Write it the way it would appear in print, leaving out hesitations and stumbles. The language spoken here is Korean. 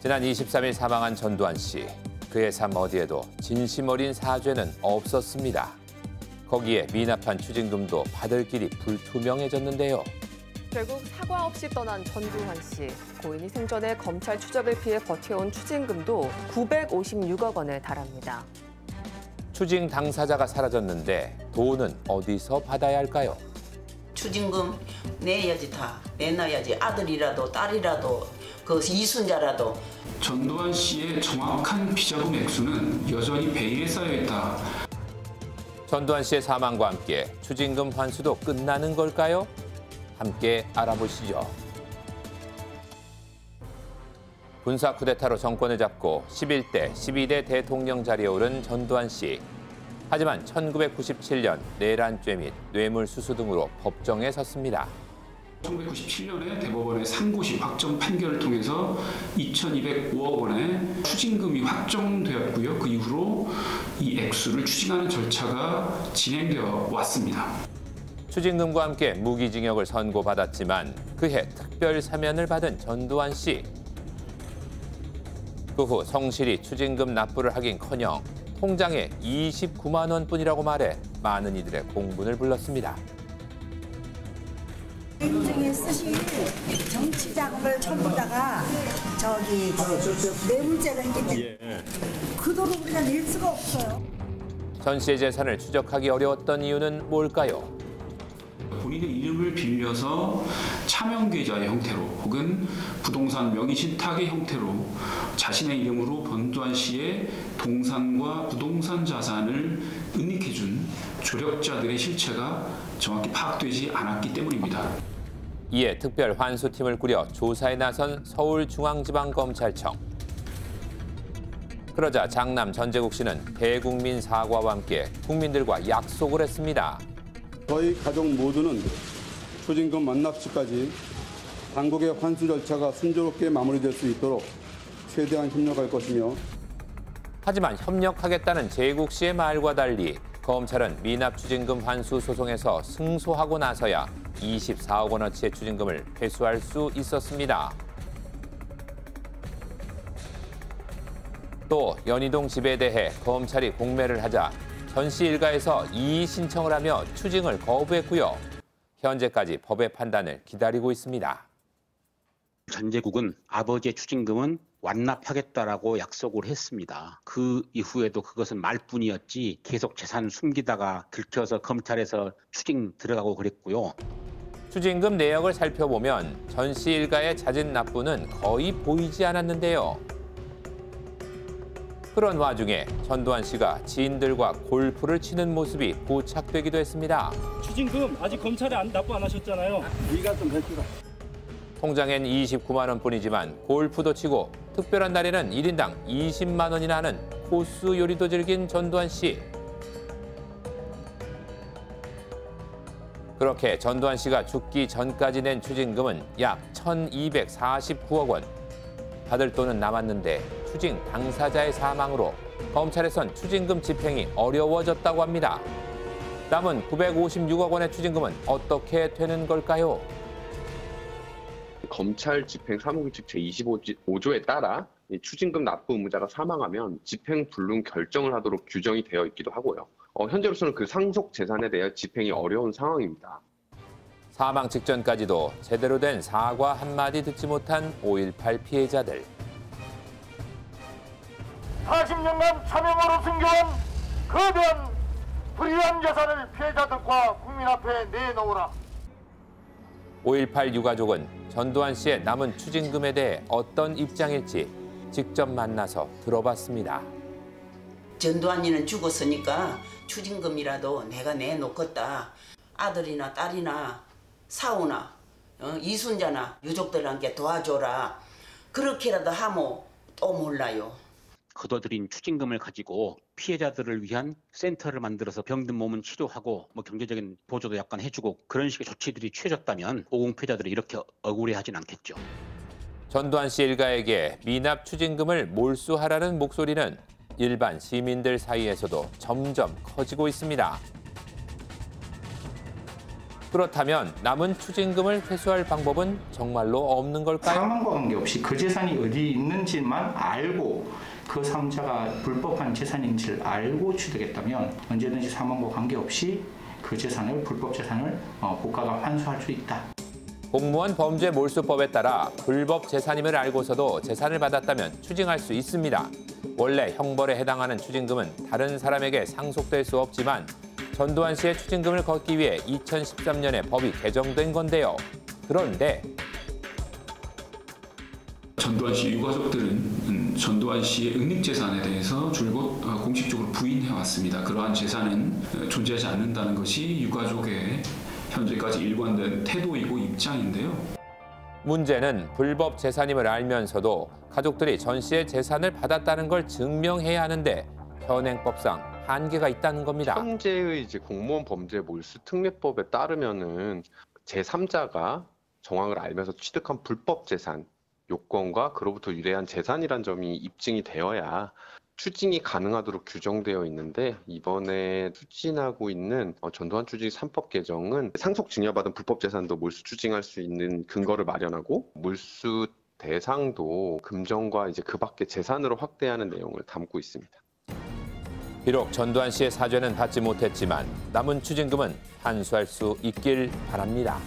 지난 23일 사망한 전두환 씨. 그의 삶 어디에도 진심 어린 사죄는 없었습니다. 거기에 미납한 추징금도 받을 길이 불투명해졌는데요. 결국 사과 없이 떠난 전두환 씨. 고인이 생전에 검찰 추적을 피해 버텨온 추징금도 956억 원에 달합니다. 추징 당사자가 사라졌는데 돈은 어디서 받아야 할까요? 추징금 내야지 다. 내놔야지. 아들이라도 딸이라도 그 이순자라도. 전두환 씨의 정확한 비자금 액수는 여전히 베일에 쌓여 있다. 전두환 씨의 사망과 함께 추징금 환수도 끝나는 걸까요? 함께 알아보시죠. 군사 쿠데타로 정권을 잡고 11대, 12대 대통령 자리에 오른 전두환 씨. 하지만 1997년 내란죄 및 뇌물수수 등으로 법정에 섰습니다. 1997년에 대법원의 상고심 확정 판결을 통해서 2,205억 원의 추징금이 확정되었고요. 그 이후로 이 액수를 추징하는 절차가 진행되어 왔습니다. 추징금과 함께 무기징역을 선고받았지만 그해 특별 사면을 받은 전두환 씨. 그 후 성실히 추징금 납부를 하긴커녕 통장에 29만 원뿐이라고 말해 많은 이들의 공분을 불렀습니다. 인중에 쓰신 정치 자금을 전부다가 뇌물죄를 했기 때문에 그 돈을 우리가 낼 수가 없어요. 전 씨의 재산을 추적하기 어려웠던 이유는 뭘까요? 본인의 이름을 빌려서 차명계좌의 형태로 혹은 부동산 명의신탁의 형태로 자신의 이름으로 전두환 씨의 동산과 부동산 자산을 은닉해준 조력자들의 실체가 정확히 파악되지 않았기 때문입니다. 이에 특별 환수팀을 꾸려 조사에 나선 서울중앙지방검찰청. 그러자 장남 전재국 씨는 대국민 사과와 함께 국민들과 약속을 했습니다. 저희 가족 모두는 추징금 완납시까지 당국의 환수 절차가 순조롭게 마무리될 수 있도록 최대한 협력할 것이며. 하지만 협력하겠다는 재국 씨의 말과 달리 검찰은 미납 추징금 환수 소송에서 승소하고 나서야 24억 원어치의 추징금을 회수할 수 있었습니다. 또 연희동 집에 대해 검찰이 공매를 하자 전 씨 일가에서 이의 신청을 하며 추징을 거부했고요. 현재까지 법의 판단을 기다리고 있습니다. 전재국은 아버지의 추징금은 완납하겠다라고 약속을 했습니다. 그 이후에도 그것은 말뿐이었지 계속 재산 숨기다가 들켜서 검찰에서 추징 들어가고 그랬고요. 추징금 내역을 살펴보면 전 씨 일가의 잦은 납부는 거의 보이지 않았는데요. 그런 와중에 전두환 씨가 지인들과 골프를 치는 모습이 포착되기도 했습니다. 추징금 아직 검찰에 납부 안 하셨잖아요. 네가 좀 해주라. 통장엔 29만 원뿐이지만 골프도 치고 특별한 날에는 1인당 20만 원이나 하는 코스 요리도 즐긴 전두환 씨. 그렇게 전두환 씨가 죽기 전까지 낸 추징금은 약 1,249억 원. 받을 돈은 남았는데 추징 당사자의 사망으로 검찰에선 추징금 집행이 어려워졌다고 합니다. 남은 956억 원의 추징금은 어떻게 되는 걸까요? 검찰 집행 사무규칙 제25조에 따라 추징금 납부 의무자가 사망하면 집행 불능 결정을 하도록 규정이 되어 있기도 하고요. 현재로서는 그 상속 재산에 대해 집행이 어려운 상황입니다. 사망 직전까지도 제대로 된 사과 한마디 듣지 못한 5.18 피해자들. 40년간 참여모로 숨겨온 거대한 불의한 재산을 피해자들과 국민 앞에 내놓으라. 5.18 유가족은 전두환 씨의 남은 추징금에 대해 어떤 입장일지 직접 만나서 들어봤습니다. 전두환이는 죽었으니까 추징금이라도 내가 내놓겠다. 아들이나 딸이나 사오나 이순자나 유족들한테 도와줘라. 그렇게라도 하면 또 몰라요. 거둬들인 추징금을 가지고 피해자들을 위한 센터를 만들어서 병든 몸은 치료하고 경제적인 보조도 약간 해주고 그런 식의 조치들이 취해졌다면 오공피해자들이 이렇게 억울해하진 않겠죠. 전두환 씨 일가에게 미납 추징금을 몰수하라는 목소리는 일반 시민들 사이에서도 점점 커지고 있습니다. 그렇다면 남은 추징금을 회수할 방법은 정말로 없는 걸까요? 사망과 관계없이 그 재산이 어디 있는지만 알고 그 사망자가 불법한 재산인지를 알고 취득했다면 언제든지 사망과 관계없이 그 재산을 불법 재산을 국가가 환수할 수 있다. 공무원 범죄 몰수법에 따라 불법 재산임을 알고서도 재산을 받았다면 추징할 수 있습니다. 원래 형벌에 해당하는 추징금은 다른 사람에게 상속될 수 없지만 전두환 씨의 추징금을 걷기 위해 2013년에 법이 개정된 건데요. 그런데 전두환 씨 유가족들은 전두환 씨의 은닉재산에 대해서 줄곧 공식적으로 부인해왔습니다. 그러한 재산은 존재하지 않는다는 것이 유가족의 현재까지 일관된 태도이고 입장인데요. 문제는 불법 재산임을 알면서도 가족들이 전 씨의 재산을 받았다는 걸 증명해야 하는데 현행법상 한계가 있다는 겁니다. 현재의 이제 공무원 범죄 몰수 특례법에 따르면은 제3자가 정황을 알면서 취득한 불법 재산 요건과 그로부터 유래한 재산이란 점이 입증이 되어야 추징이 가능하도록 규정되어 있는데 이번에 추진하고 있는 전두환 추징 3법 개정은 상속 증여받은 불법 재산도 몰수 추징할 수 있는 근거를 마련하고 몰수 대상도 금전과 이제 그 밖의 재산으로 확대하는 내용을 담고 있습니다. 비록 전두환 씨의 사죄는 받지 못했지만 남은 추징금은 환수할 수 있길 바랍니다.